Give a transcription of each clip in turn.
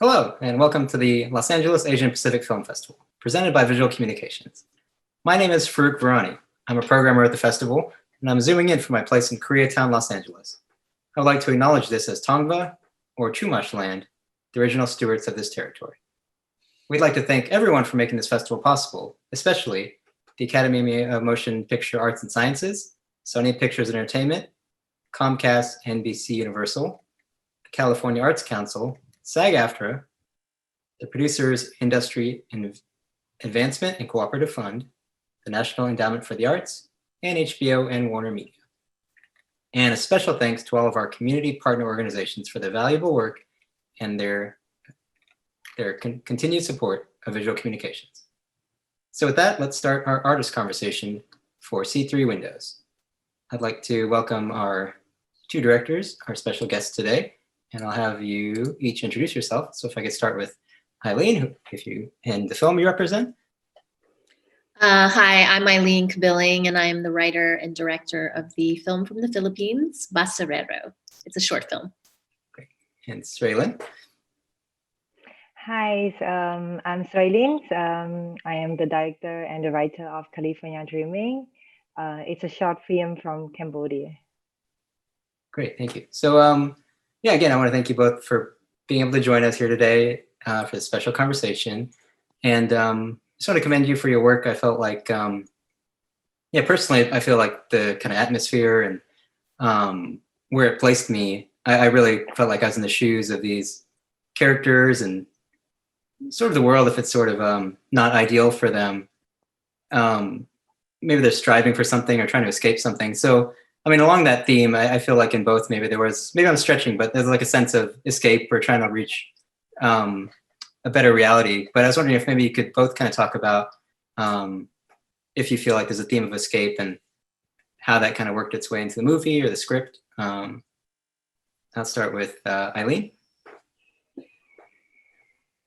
Hello, and welcome to the Los Angeles Asian Pacific Film Festival, presented by Visual Communications. My name is Farouk Varani. I'm a programmer at the festival, and I'm zooming in from my place in Koreatown, Los Angeles. I would like to acknowledge this as Tongva, or Chumash land, the original stewards of this territory. We'd like to thank everyone for making this festival possible, especially the Academy of Motion Picture Arts and Sciences, Sony Pictures and Entertainment, Comcast, NBC Universal, the California Arts Council, SAG-AFTRA, the Producers Industry Advancement and Cooperative Fund, the National Endowment for the Arts, and HBO and Warner Media. And a special thanks to all of our community partner organizations for their valuable work and their continued support of visual communications. So with that, let's start our artist conversation for C3 Windows. I'd like to welcome our two directors, our special guests today, and I'll have you each introduce yourself. So if I could start with Eileen, and the film you represent. Hi, I'm Eileen Kabilling, and I am the writer and director of the film from the Philippines, Basurero. It's a short film. Great. And Sraylin. Hi, I'm Sraylin. I am the director and the writer of California Dreaming. It's a short film from Cambodia. Great, thank you. So yeah, again, I want to thank you both for being able to join us here today for this special conversation. And just want to commend you for your work. I felt like, yeah, personally, I feel like the kind of atmosphere and where it placed me, I really felt like I was in the shoes of these characters and sort of the world, if it's sort of not ideal for them. Maybe they're striving for something or trying to escape something. So, I mean, along that theme, I feel like in both, maybe I'm stretching, but there's like a sense of escape or trying to reach a better reality. But I was wondering if maybe you could both kind of talk about if you feel like there's a theme of escape and how that kind of worked its way into the movie or the script. I'll start with Eileen.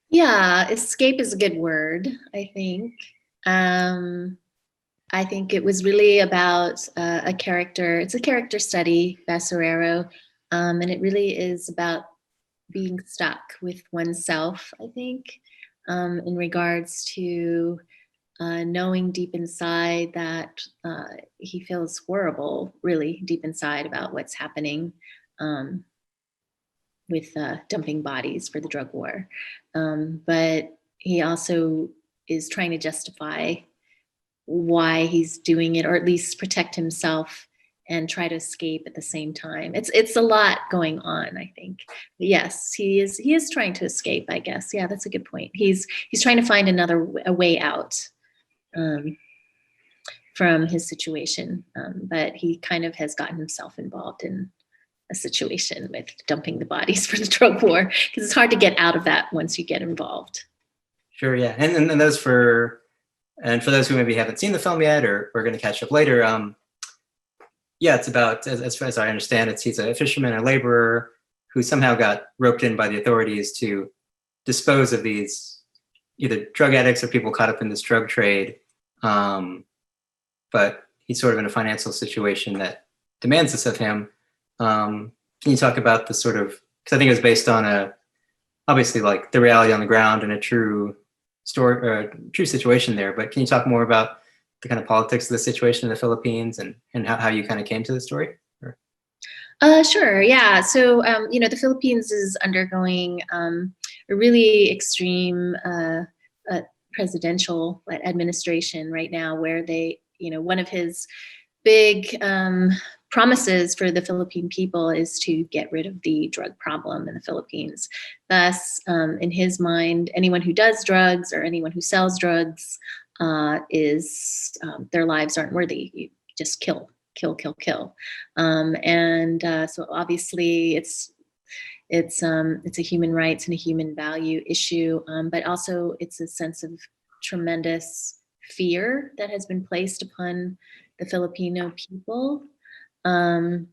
Yeah, escape is a good word, I think. I think it was really about a character. It's a character study, Basurero, and it really is about being stuck with oneself, I think, in regards to knowing deep inside that he feels horrible, really deep inside about what's happening with dumping bodies for the drug war. But he also is trying to justify why he's doing it, or at least protect himself and try to escape at the same time. It's a lot going on, I think. But yes, he is trying to escape, I guess. Yeah, that's a good point. He's trying to find a way out from his situation, but he kind of has gotten himself involved in a situation with dumping the bodies for the drug war, because it's hard to get out of that once you get involved. Sure, yeah, and those for those who maybe haven't seen the film yet, or we're going to catch up later, yeah, it's about, as far as I understand, he's a fisherman, a laborer who somehow got roped in by the authorities to dispose of these either drug addicts or people caught up in this drug trade. But he's sort of in a financial situation that demands this of him. Can you talk about the sort of, because I think it was based on obviously like the reality on the ground and a true story, true situation there, but can you talk more about the kind of politics of the situation in the Philippines and how you kind of came to the story? Sure, yeah. So, the Philippines is undergoing a really extreme presidential administration right now, where they, one of his big promises for the Philippine people is to get rid of the drug problem in the Philippines. Thus, in his mind, anyone who does drugs or anyone who sells drugs their lives aren't worthy. You just kill. So obviously it's a human rights and a human value issue, but also it's a sense of tremendous fear that has been placed upon the Filipino people. And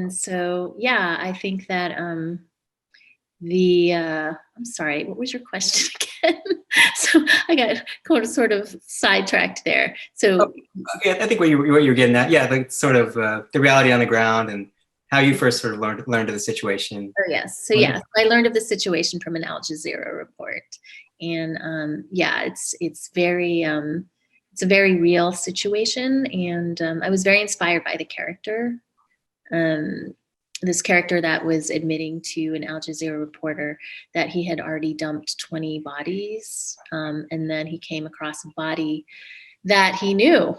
so, yeah, I think that I'm sorry, what was your question again? So I got sort of sidetracked there. So I think what you're getting at, yeah, like sort of the reality on the ground and how you first sort of learned of the situation. Oh, yes. So yes, I learned of the situation from an Al Jazeera report. And yeah, it's a very real situation. And I was very inspired by the character. This character that was admitting to an Al Jazeera reporter that he had already dumped 20 bodies. And then he came across a body that he knew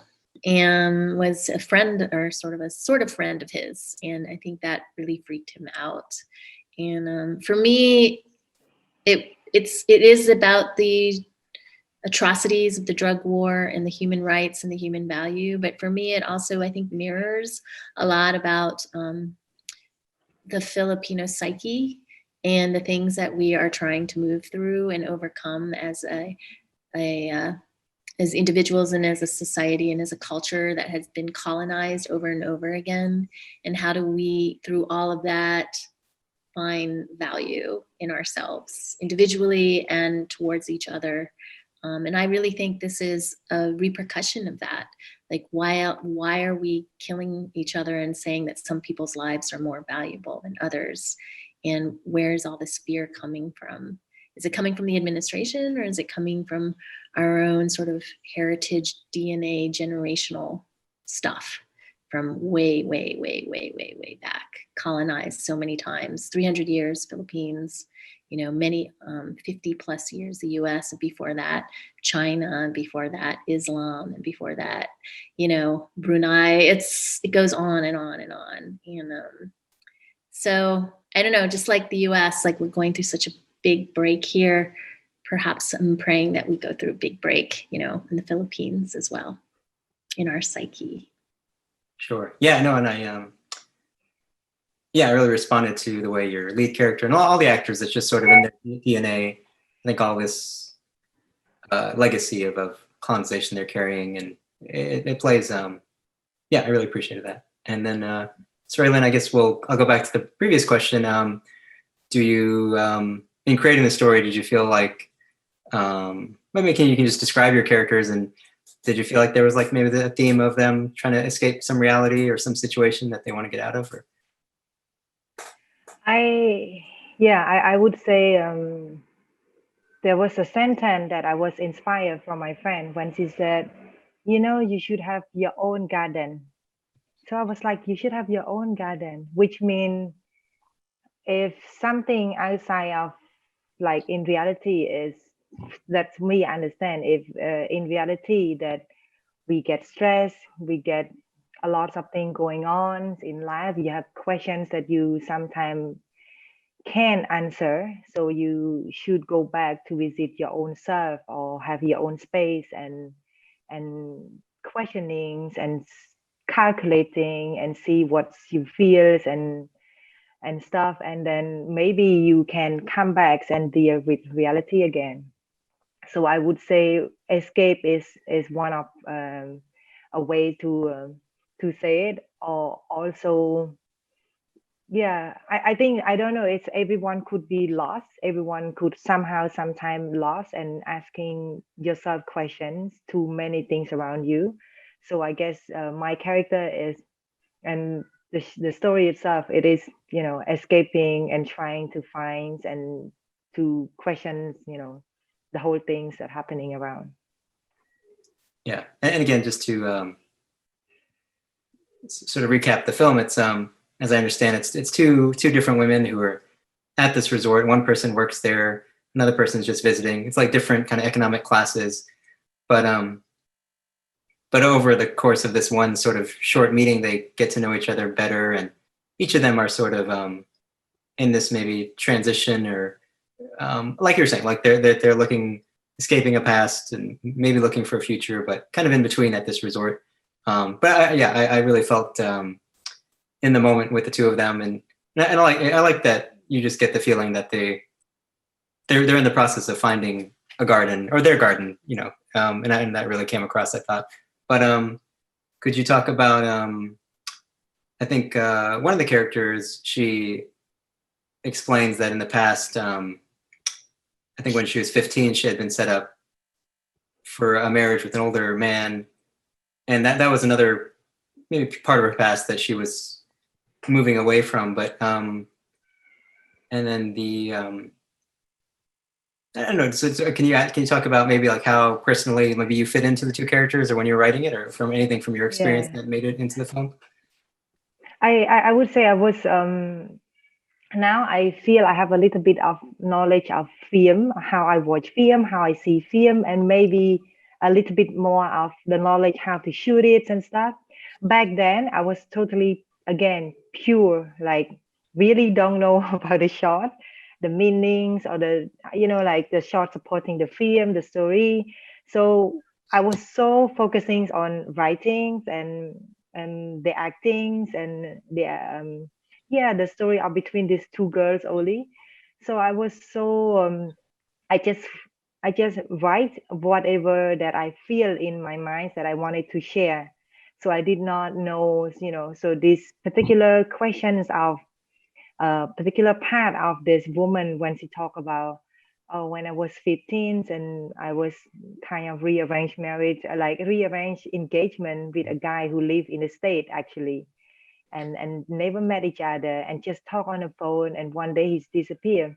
and was a friend, or sort of friend of his. And I think that really freaked him out. And for me, it is about the atrocities of the drug war and the human rights and the human value. But for me, it also, I think, mirrors a lot about the Filipino psyche and the things that we are trying to move through and overcome as as individuals and as a society and as a culture that has been colonized over and over again. And how do we, through all of that, find value in ourselves individually and towards each other? And I really think this is a repercussion of that. Like, why are we killing each other and saying that some people's lives are more valuable than others? And where is all this fear coming from? Is it coming from the administration, or is it coming from our own sort of heritage, DNA, generational stuff from way, way, way, way, way, way back, colonized so many times, 300 years, Philippines, many 50 plus years, the US, and before that, China, and before that, Islam, and before that, Brunei. It goes on and on and on. And so I don't know, just like the US, like we're going through such a big break here. Perhaps I'm praying that we go through a big break, in the Philippines as well, in our psyche. Sure. Yeah, no, and I really responded to the way your lead character and all the actors, it's just sort of in their DNA. I think all this legacy of colonization they're carrying, and it plays. I really appreciated that. And then, Sraylin, I guess I'll go back to the previous question. Do you, in creating the story, did you feel like, maybe you can just describe your characters, and did you feel like there was like maybe the theme of them trying to escape some reality or some situation that they want to get out of? Or? I would say there was a sentence that I was inspired from my friend when she said, you should have your own garden. So I was like, you should have your own garden, which means if something outside of, like, in reality is, that's me understand, if in reality that we get stressed, we get a lot of things going on in life, you have questions that you sometimes can't answer, so you should go back to visit your own self or have your own space and questioning and calculating and see what you feels and stuff, and then maybe you can come back and deal with reality again. So I would say escape is one of a way to say it. Or also, I think, I don't know, it's everyone could be lost, everyone could sometime lost and asking yourself questions to many things around you. So I guess my character is, and the story itself, it is, escaping and trying to find and to question, the whole things that happening around. Yeah, and again, just to sort of recap the film, it's as I understand, it's two different women who are at this resort. One person works there, another person is just visiting. It's like different kind of economic classes, but over the course of this one sort of short meeting, they get to know each other better, and each of them are sort of in this maybe transition, or like you're saying, like they're escaping a past and maybe looking for a future, but kind of in between at this resort. But I really felt in the moment with the two of them, and I like that you just get the feeling that they're in the process of finding a garden, or their garden, and that really came across, I thought. But could you talk about, I think one of the characters, she explains that in the past, I think when she was 15, she had been set up for a marriage with an older man, and that was another maybe part of her past, that she was moving away from. But and then the I don't know. So can you talk about maybe like how personally maybe you fit into the two characters, or when you're writing it, or from anything from your experience Yeah. that made it into the film? I would say I was now I feel I have a little bit of knowledge of film, how I watch film, how I see film, and maybe a little bit more of the knowledge how to shoot it and stuff. Back then, I was totally again pure, like really don't know about the shot, the meanings, or the like the shot supporting the film, the story. So I was so focusing on writings and the actings and the yeah, the story of between these two girls only. So I was so I just I just write whatever that I feel in my mind that I wanted to share. So I did not know, so these particular questions of particular part of this woman when she talked about, oh, when I was 15 and I was kind of rearranged marriage, like rearranged engagement with a guy who lived in the state actually, and never met each other and just talk on the phone, and one day he's disappeared.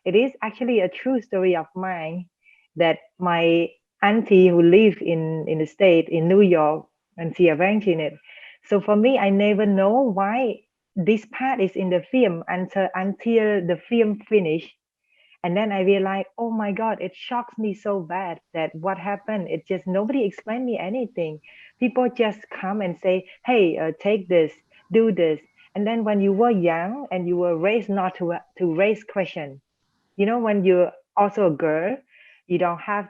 It is actually a true story of mine that my auntie who lived in the state in New York, and she arranged in it. So for me, I never know why this part is in the film until the film finished. And then I realized, oh my God, it shocks me so bad that what happened. It just nobody explained me anything. People just come and say, hey, take this, do this. And then when you were young and you were raised not to raise questions, when you're also a girl, you don't have,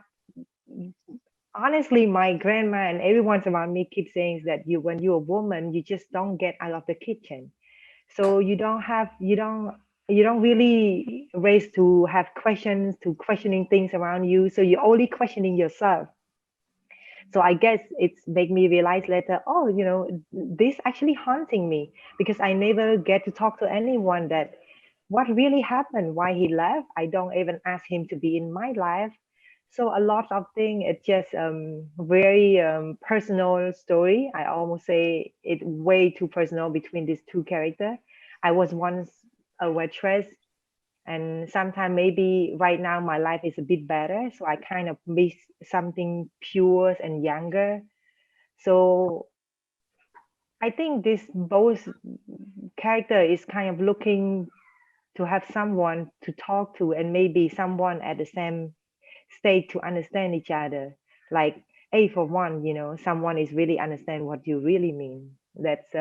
honestly, my grandma and everyone around me keep saying that when you're a woman, you just don't get out of the kitchen. So you don't really raise to have questions, to questioning things around you. So you're only questioning yourself. So I guess it's made me realize later, oh, this actually haunting me because I never get to talk to anyone that what really happened, why he left. I don't even ask him to be in my life. So a lot of things, it's just very personal story. I almost say it way too personal between these two characters. I was once a waitress, and sometimes maybe right now my life is a bit better, so I kind of miss something pure and younger. So I think this both character is kind of looking to have someone to talk to, and maybe someone at the same state to understand each other. Like A for one, someone is really understand what you really mean. That's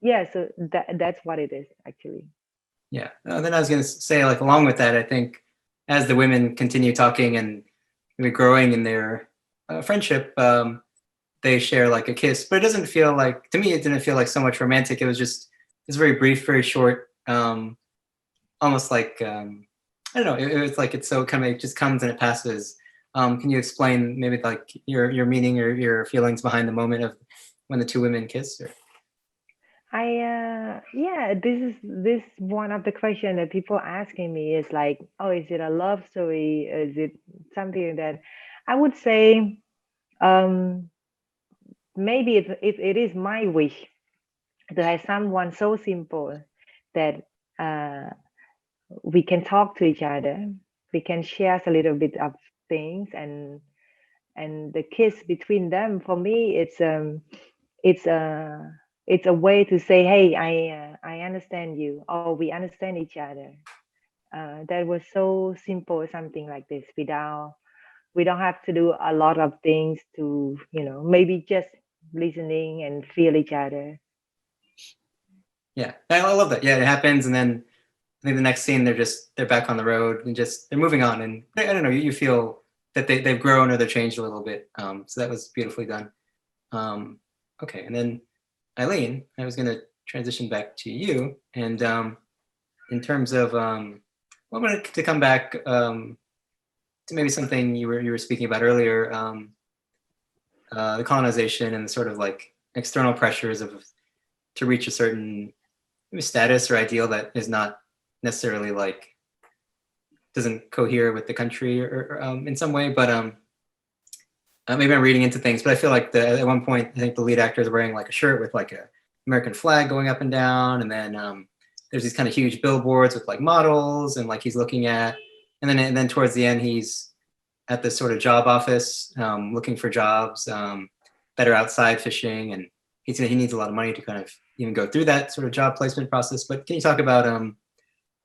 yeah, so that's what it is actually. Yeah. Then I was going to say, like, along with that, I think as the women continue talking and really growing in their friendship, they share like a kiss, but it doesn't feel like, to me, it didn't feel like so much romantic. It was just, it's very brief, very short, almost like, I don't know, it was like, it's so kind of, it just comes and it passes. Can you explain maybe like your meaning or your feelings behind the moment of when the two women kiss? Or? Yeah, this one of the question that people asking me is like, oh, is it a love story? Is it something that I would say maybe if it is my wish to have someone so simple that we can talk to each other, we can share a little bit of things, and the kiss between them, for me it's a it's a way to say, hey, I understand you, or we understand each other. That was so simple, something like this, without we don't have to do a lot of things to maybe just listening and feel each other. Yeah, I love that. Yeah, it happens, and then I think the next scene they're back on the road and just they're moving on, and I don't know, you feel that they've grown or they've changed a little bit. So that was beautifully done. Okay, and then Eileen, I was going to transition back to you, and in terms of I wanted to come back to maybe something you were speaking about earlier, the colonization and the sort of like external pressures of to reach a certain maybe status or ideal that is not necessarily like doesn't cohere with the country or in some way, but maybe I'm reading into things, but I feel like at one point I think the lead actor is wearing like a shirt with like a American flag going up and down, and then there's these kind of huge billboards with like models, and like he's looking at, and then towards the end he's at this sort of job office looking for jobs that are outside fishing, and he needs a lot of money to kind of even go through that sort of job placement process. But can you talk about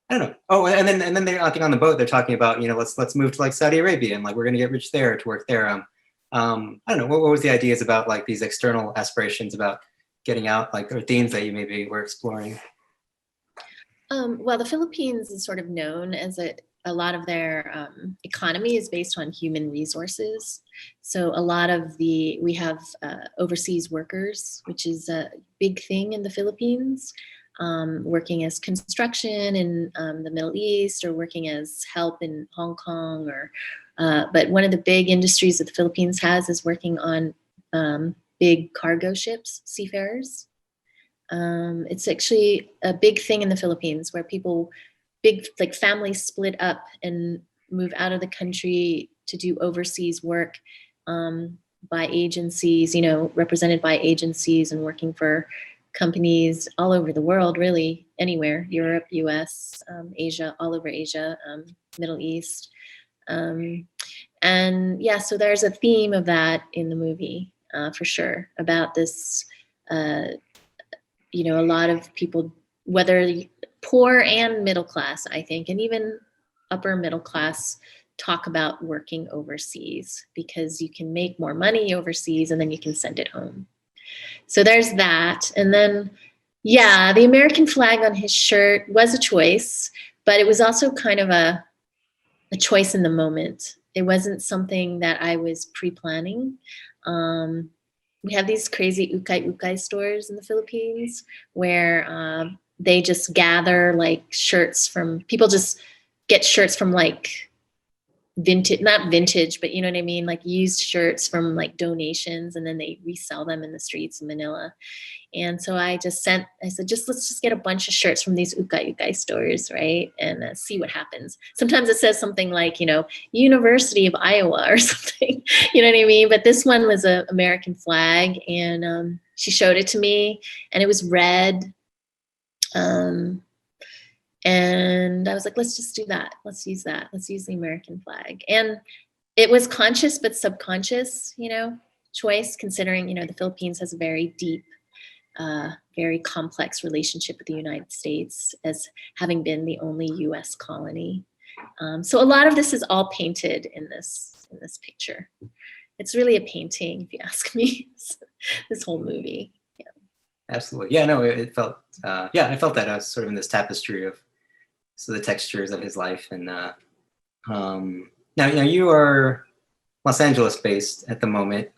I don't know. Oh, and then they're, I think on the boat they're talking about, you know, let's move to like Saudi Arabia and like we're gonna get rich there to work there. I don't know. What was the ideas about like these external aspirations about getting out, like, or themes that you maybe were exploring? Well, the Philippines is sort of known as a lot of their economy is based on human resources. So a lot of we have overseas workers, which is a big thing in the Philippines, working as construction in the Middle East or working as help in Hong Kong. But one of the big industries that the Philippines has is working on big cargo ships, seafarers. It's actually a big thing in the Philippines where big like families split up and move out of the country to do overseas work by agencies, you know, represented by agencies and working for companies all over the world, really anywhere, Europe, US, Asia, all over Asia, Middle East. And yeah, so there's a theme of that in the movie for sure about this, you know, a lot of people, whether poor and middle class, I think, and even upper middle class, talk about working overseas because you can make more money overseas and then you can send it home. So there's that. And then, yeah, the American flag on his shirt was a choice, but it was also kind of a choice in the moment. It wasn't something that I was pre-planning. We have these crazy ukay stores in the Philippines where they just gather like shirts from, people just get shirts from like vintage, not vintage, but you know what I mean? Like used shirts from like donations, and then they resell them in the streets in Manila. And so I said, let's just get a bunch of shirts from these ukay stores, right? And see what happens. Sometimes it says something like, you know, University of Iowa or something, you know what I mean? But this one was an American flag, and she showed it to me, and it was red. And I was like, let's just do that. Let's use that. Let's use the American flag. And it was conscious but subconscious, you know, choice, considering, you know, the Philippines has a very deep, very complex relationship with the United States as having been the only U.S. colony. So a lot of this is all painted in this picture. It's really a painting, if you ask me. This whole movie. Yeah. Absolutely. Yeah. No. It felt. Yeah. I felt that I was sort of in this tapestry of the textures of his life, and now you are Los Angeles based at the moment,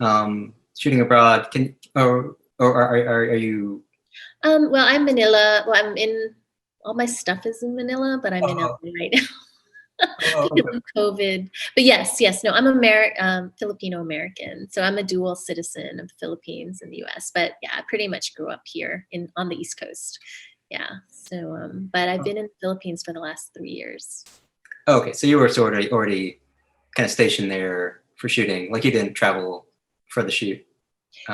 shooting abroad. Or are you? Well, I'm Manila. Well, I'm in. All my stuff is in Manila, but I'm in LA right now because of COVID. But yes. No, I'm Filipino American, so I'm a dual citizen of the Philippines and the U.S. But yeah, I pretty much grew up here on the East Coast. Yeah. So, but I've been in the Philippines for the last 3 years. Okay, so you were sort of already kind of stationed there for shooting. Like you didn't travel for the shoot.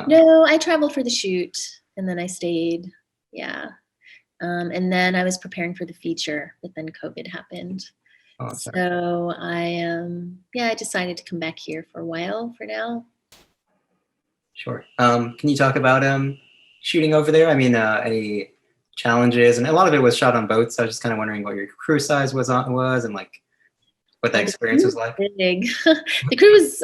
No, I traveled for the shoot, and then I stayed. Yeah. And then I was preparing for the feature, but then COVID happened. Oh, so I decided to come back here for a while for now. Sure. Can you talk about shooting over there? I mean, any challenges? And a lot of it was shot on boats. So I was just kind of wondering what your crew size was and like what that experience was like. Big. The crew was,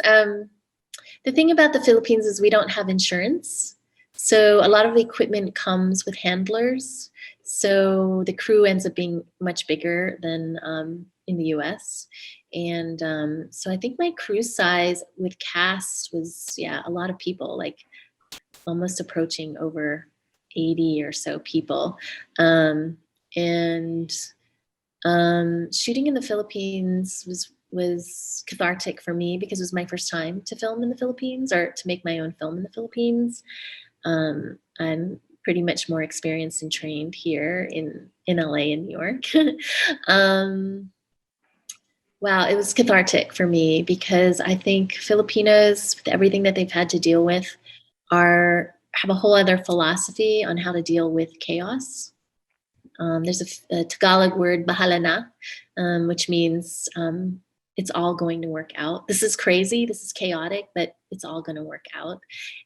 the thing about the Philippines is we don't have insurance. So a lot of the equipment comes with handlers. So the crew ends up being much bigger than in the US. And so I think my crew size with cast was, a lot of people, like almost approaching over 80 or so people. And shooting in the Philippines was cathartic for me because it was my first time to film in the Philippines or to make my own film in the Philippines. I'm pretty much more experienced and trained here in LA and New York. Wow, it was cathartic for me because I think Filipinos, with everything that they've had to deal with, have a whole other philosophy on how to deal with chaos. There's a Tagalog word, bahala na, which means it's all going to work out. This is crazy, this is chaotic, but it's all going to work out.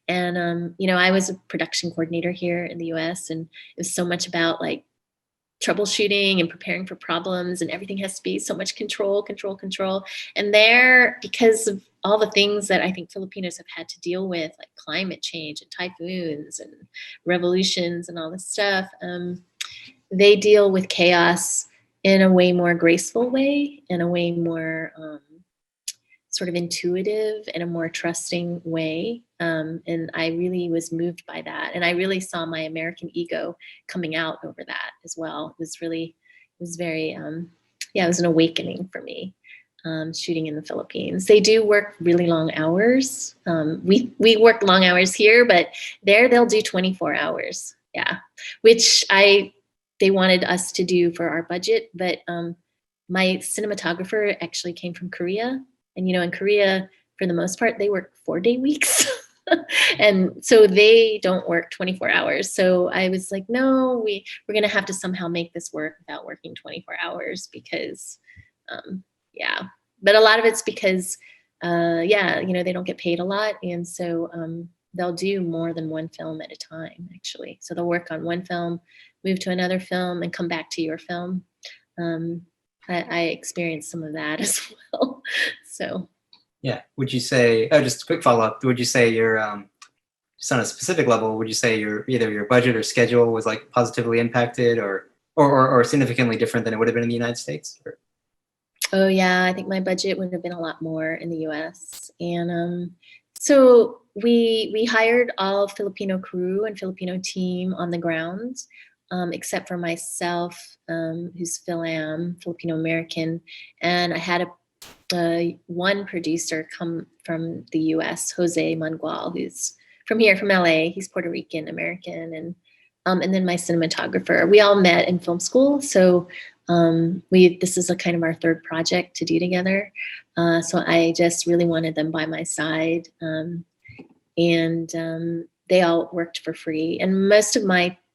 And, you know, I was a production coordinator here in the US, and it was so much about like troubleshooting and preparing for problems, and everything has to be so much control. And there, because of all the things that I think Filipinos have had to deal with, like climate change and typhoons and revolutions and all this stuff, they deal with chaos in a way more graceful way, in a way more sort of intuitive, in a more trusting way. And I really was moved by that. And I really saw my American ego coming out over that as well. It was very, it was an awakening for me, shooting in the Philippines. They do work really long hours. We work long hours here, but there they'll do 24 hours. Yeah, which they wanted us to do for our budget, but my cinematographer actually came from Korea. And, you know, in Korea, for the most part, they work 4-day weeks. And so they don't work 24 hours. So I was like, no, we're going to have to somehow make this work without working 24 hours because, but a lot of it's because, you know, they don't get paid a lot. And so they'll do more than one film at a time, actually. So they'll work on one film, move to another film, and come back to your film. I experienced some of that as well. So, yeah. Would you say? Oh, just a quick follow up. Would you say you're just on a specific level? Would you say either your budget or schedule was like positively impacted, or significantly different than it would have been in the United States? Or? Oh yeah, I think my budget would have been a lot more in the U.S. And so we hired all Filipino crew and Filipino team on the ground. Except for myself, who's Filipino American, and I had one producer come from the U.S., Jose Mangual, who's from here, from LA. He's Puerto Rican American, and then my cinematographer. We all met in film school, so this is a kind of our third project to do together. So I just really wanted them by my side, and they all worked for free, and most of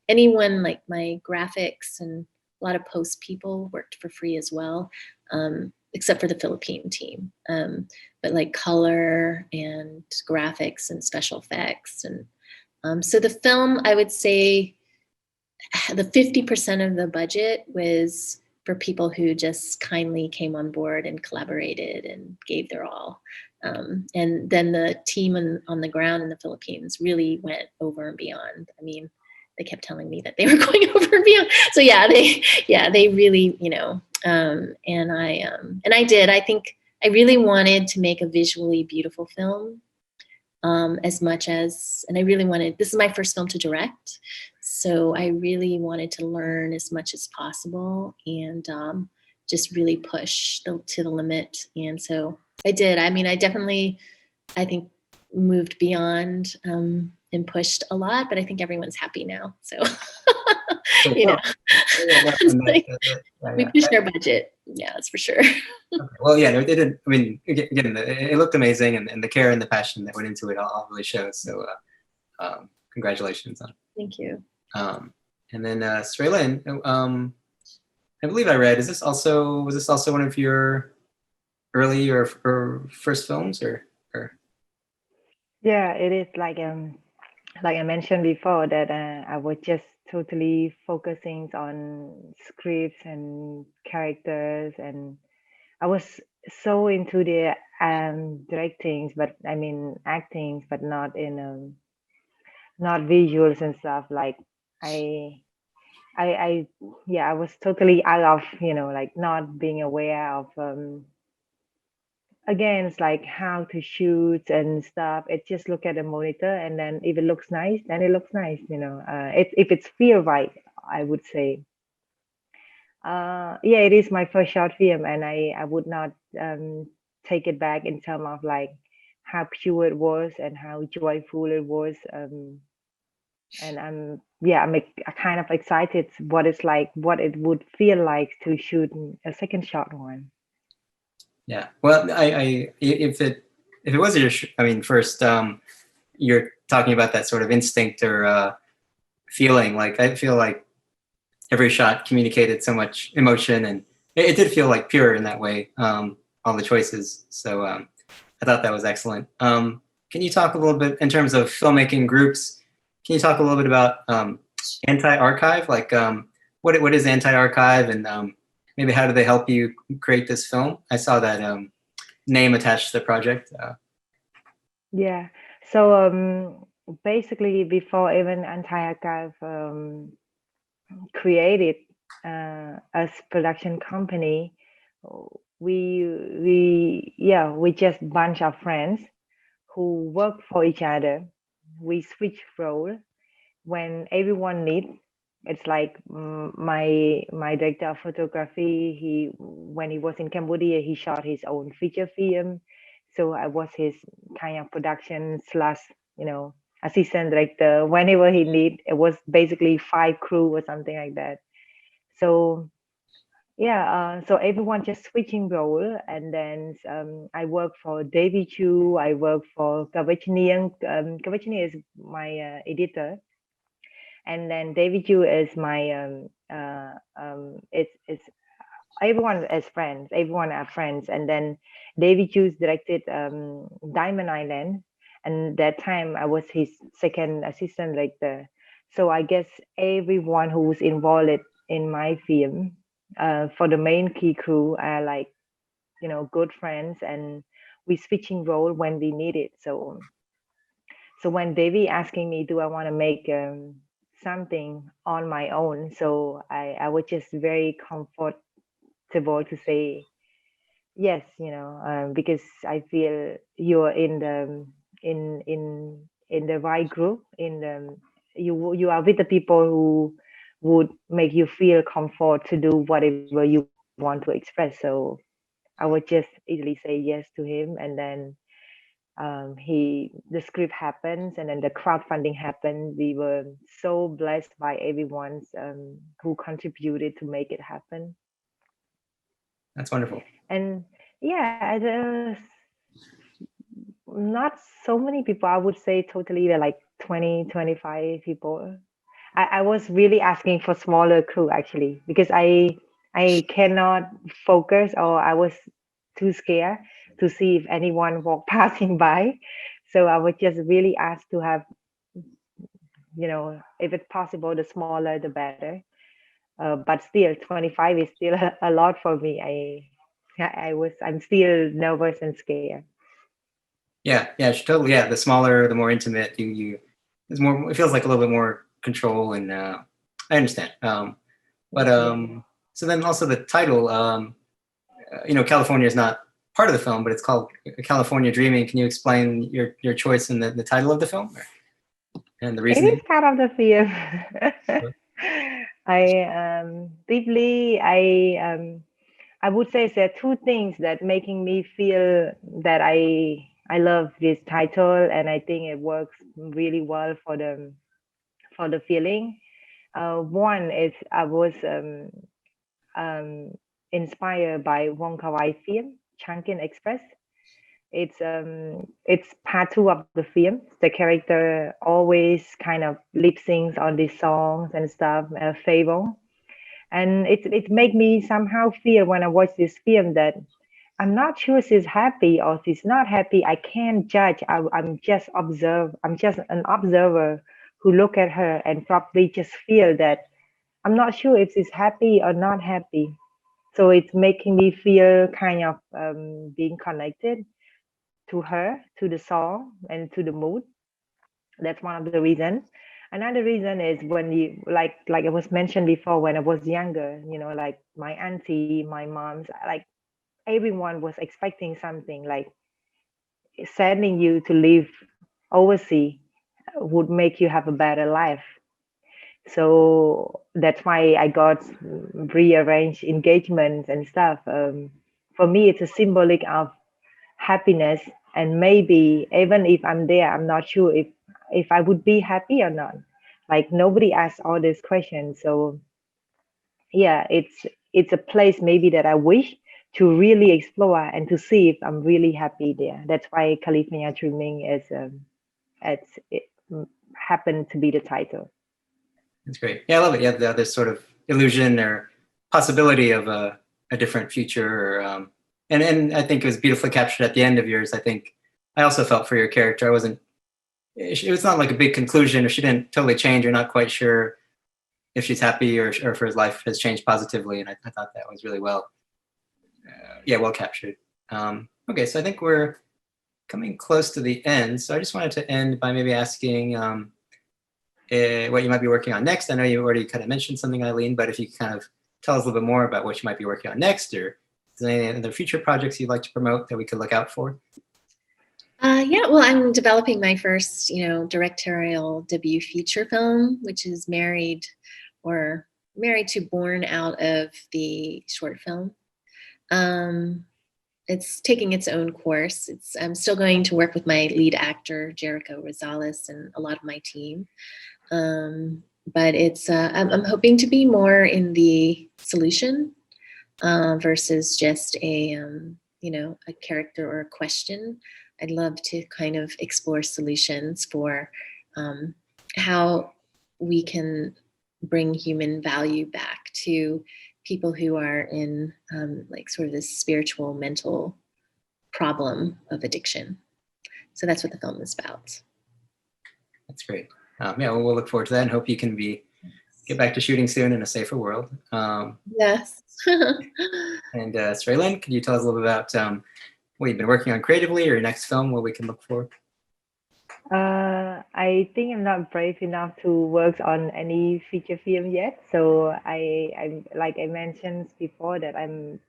anyone like my graphics and a lot of post people worked for free as well, except for the Philippine team. But like color and graphics and special effects. And so the film, I would say the 50% of the budget was for people who just kindly came on board and collaborated and gave their all. And then the team on the ground in the Philippines really went over and beyond. I mean, they kept telling me that they were going over and beyond. So they really, you know, and I did. I think I really wanted to make a visually beautiful film, as much as, and I really wanted, this is my first film to direct. So I really wanted to learn as much as possible and just really push to the limit. And so I did. I mean, I think moved beyond and pushed a lot, but I think everyone's happy now. So, you know, we pushed our budget. Yeah, that's for sure. Okay. Well, yeah, they did. I mean, again, it looked amazing, and the care and the passion that went into it all really shows. So, congratulations on it. Thank you. And then Sraylin, I believe I read. Was this also one of your early or first films, or? Yeah, it is like I mentioned before that I was just totally focusing on scripts and characters, and I was so into the directing, but I mean acting, but not in not visuals and stuff. Like I was totally out of, you know, like not being aware of again, it's like how to shoot and stuff. It just look at the monitor, and then if it looks nice, then it looks nice, you know. If it's feel right, I would say. Yeah, it is my first short film, and I would not take it back in terms of like how pure it was and how joyful it was. And I'm kind of excited what it's like, what it would feel like to shoot a second short one. Yeah. Well, if it was your, I mean, first, you're talking about that sort of instinct or feeling. Like I feel like every shot communicated so much emotion, and it did feel like pure in that way. All the choices. So I thought that was excellent. Can you talk a little bit in terms of filmmaking groups? Can you talk a little bit about anti-archive? Like what is anti-archive, and maybe how do they help you create this film? I saw that name attached to the project. Yeah. So basically, before even Anti-Archive created as production company, we just bunch of friends who work for each other. We switch role when everyone needs. It's like my director of photography. When he was in Cambodia, he shot his own feature film. So I was his kind of production slash, assistant director. Whenever he need, it was basically 5 crew or something like that. So yeah, so everyone just switching role, and then I work for David Chu. I work for Kavachniang. Kavachniang is my editor, and then David Chu is my it's everyone is friends. Everyone are friends, and then David Chu directed Diamond Island, and that time I was his second assistant director. So I guess everyone who was involved in my film, for the main key crew, are like, good friends, and we switching role when we need it. So when David asking me, do I want to make something on my own? So I was just very comfortable to say yes, because I feel you're in the right group. You are with the people who would make you feel comfort to do whatever you want to express. So I would just easily say yes to him, and then the script happens, and then the crowdfunding happened. We were so blessed by everyone who contributed to make it happen. That's wonderful. And yeah, not so many people. I would say totally they're like 20, 25 people. I was really asking for smaller crew actually, because I cannot focus, or I was too scared to see if anyone walk passing by. So I would just really ask to have, if it's possible, the smaller the better. But still 25 is still a lot for me. I'm still nervous and scared. Yeah, totally. Yeah, the smaller, the more intimate. There's more. It feels like a little bit more control, and I understand. So then also the title. California is not part of the film, but it's called California Dreaming. Can you explain your choice in the title of the film and the reasoning? It is part of the film. I would say there are 2 things that making me feel that I love this title, and I think it works really well for the feeling. One is I was inspired by Wong Kar-wai film Chungking Express. It's part 2 of the film. The character always kind of lip syncs on these songs and stuff, Fable. And it made me somehow feel when I watch this film that I'm not sure she's happy or she's not happy. I can't judge. I'm just an observer who look at her and probably just feel that I'm not sure if she's happy or not happy. So it's making me feel kind of being connected to her, to the song, and to the mood. That's one of the reasons. Another reason is when you like it was mentioned before, when I was younger, like my auntie, my mom's, like everyone was expecting something, like sending you to live overseas would make you have a better life. So that's why I got rearranged engagements and stuff. For me, it's a symbolic of happiness, and maybe even if I'm there, I'm not sure if I would be happy or not. Like nobody asks all these questions. So yeah, it's a place maybe that I wish to really explore and to see if I'm really happy there. That's why California Dreaming is it happened to be the title. That's great. Yeah, I love it. Yeah, the other sort of illusion or possibility of a different future. Or, and I think it was beautifully captured at the end of yours. I think I also felt for your character. I wasn't, it was not like a big conclusion, or she didn't totally change. You're not quite sure if she's happy or if her life has changed positively. And I thought that was really well captured. Okay, so I think we're coming close to the end. So I just wanted to end by maybe asking what you might be working on next. I know you already kind of mentioned something, Eileen, but if you could kind of tell us a little bit more about what you might be working on next, or is there any other future projects you'd like to promote that we could look out for? Yeah, well, I'm developing my first, directorial debut feature film, which is married to born out of the short film. It's taking its own course. I'm still going to work with my lead actor, Jericho Rosales, and a lot of my team. But I'm hoping to be more in the solution versus just a character or a question. I'd love to kind of explore solutions for how we can bring human value back to people who are in sort of this spiritual, mental problem of addiction. So that's what the film is about. That's great. We'll look forward to that and hope you can get back to shooting soon in a safer world. Yes. And Sraylin, can you tell us a little bit about what you've been working on creatively, or your next film, what we can look for? I think I'm not brave enough to work on any feature film yet. So I like I mentioned before, that I'm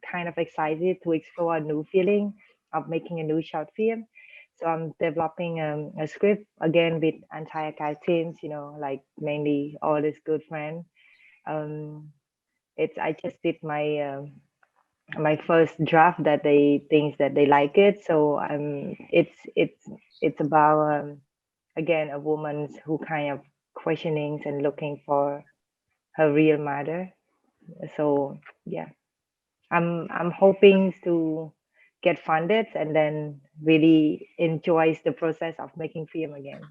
kind of excited to explore a new feeling of making a new short film. So I'm developing a script again with Untitled teams, like mainly all this good friend. I just did my my first draft that they think that they like it. So it's about again a woman who kind of questioning and looking for her real mother. So yeah, I'm hoping to get funded and then really enjoys the process of making film again.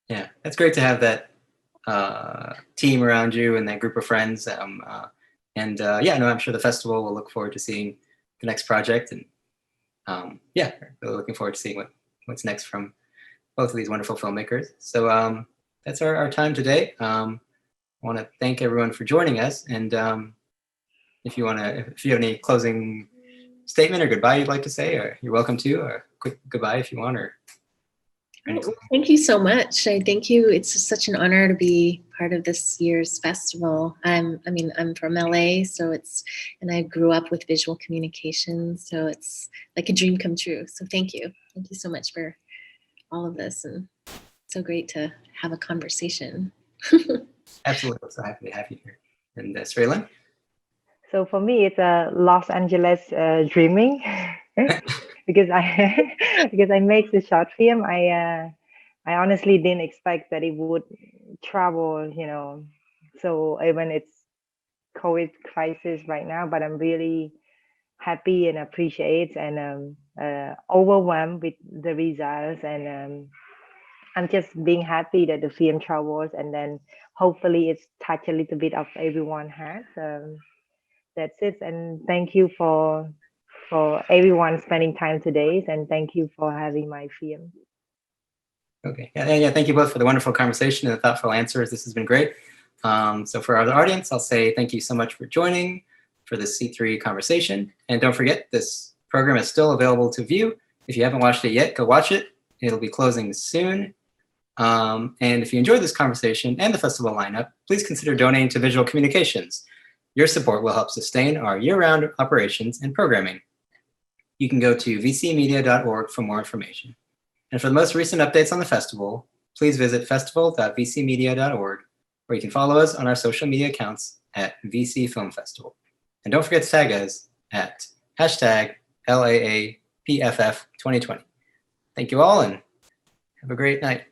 Yeah, it's great to have that team around you and that group of friends. I'm sure the festival will look forward to seeing the next project, and really looking forward to seeing what's next from both of these wonderful filmmakers. So that's our time today. I want to thank everyone for joining us, and if you have any closing statement or goodbye you'd like to say, or you're welcome to, or a quick goodbye if you want, or thank you so much. I thank you. It's such an honor to be part of this year's festival. I'm from LA, and I grew up with visual communication, so it's like a dream come true. So thank you. Thank you so much for all of this, and so great to have a conversation. Absolutely. So happy to have you here. And Sraylin? So for me, it's a Los Angeles dreaming. because I make the short film. I honestly didn't expect that it would travel, so even it's COVID crisis right now, but I'm really happy and appreciate and overwhelmed with the results, and I'm just being happy that the film travels, and then hopefully it's touched a little bit of everyone's heart. That's it, and thank you for everyone spending time today, and thank you for having my film. Okay, yeah. Thank you both for the wonderful conversation and the thoughtful answers. This has been great. So for our audience, I'll say thank you so much for joining for this C3 conversation. And don't forget, this program is still available to view. If you haven't watched it yet, go watch it. It'll be closing soon. And if you enjoyed this conversation and the festival lineup, please consider donating to Visual Communications. Your support will help sustain our year-round operations and programming. You can go to vcmedia.org for more information. And for the most recent updates on the festival, please visit festival.vcmedia.org, where you can follow us on our social media accounts at VC Film Festival. And don't forget to tag us at #LAAPFF2020. Thank you all, and have a great night.